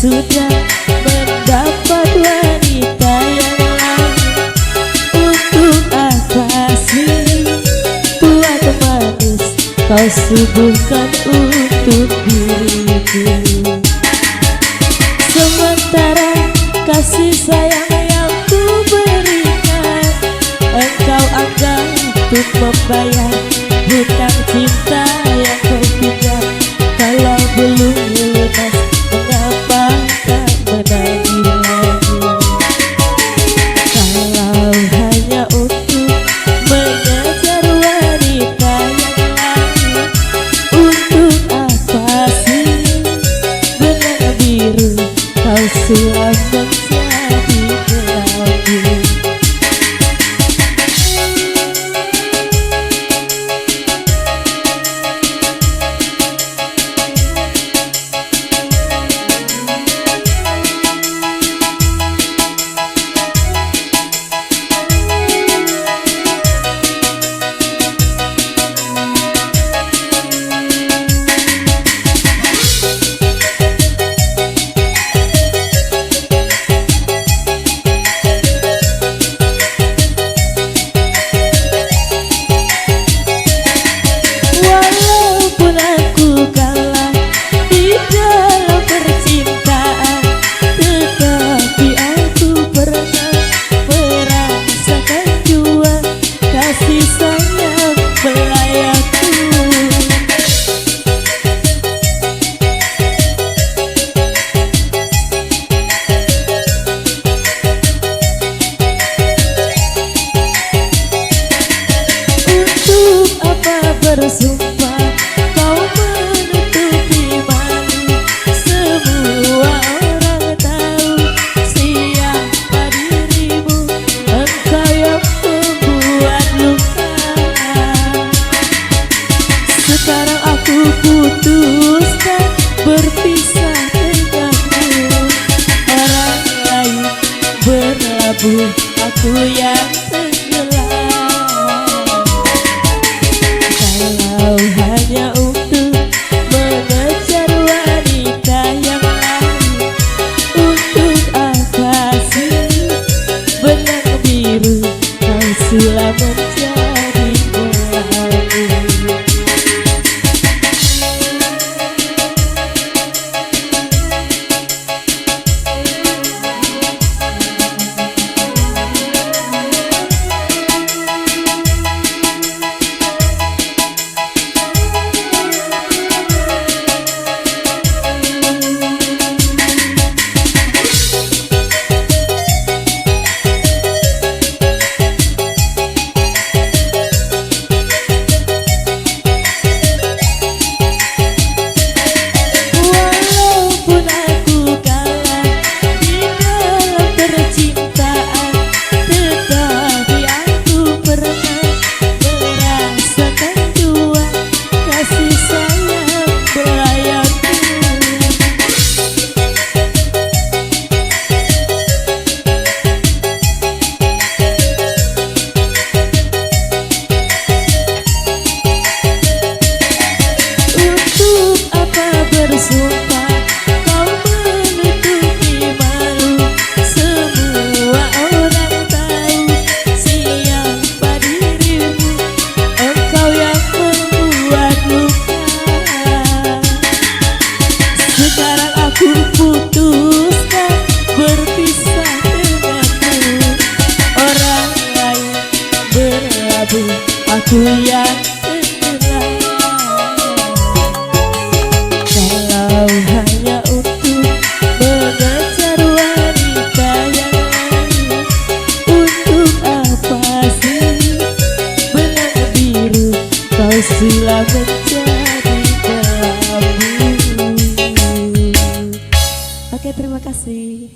sudah mendapat wanita yang lain. Untuk apa sih tua atau manis kau suguhkan untuk diriku? Sementara kasih sayang yang ku berikan engkau anggap untuk membayar hutang cinta yang kau pinjam. Kalau belum lunas, mengapa tak menagih lagi? Kalau hanya untuk mengejar wanita yang lain, untuk apa sih benang biru kau sulam menjadi kelabu? Bersumpah kau menutupi malu, semua orang tahu siapa dirimu, engkau yang membuat luka. Sekarang aku putuskan berpisah denganmu, orang lain berlabuh, aku yang tenggelam. Kalau hanya untuk mengejar wanita yang lain, untuk apa sih benang biru kau sulam menjadi kelabu? Bersumpah kau menutupi malu, semua orang tahu siapa dirimu, engkau yang membuat luka. Sekarang aku putuskan berpisah denganmu, orang lain berlabuh, aku yang tenggelam. Kalau hanya untuk mengejar wanita yang lain, untuk apa sih benang biru kau sulam menjadi kelabu? Oke, terima kasih.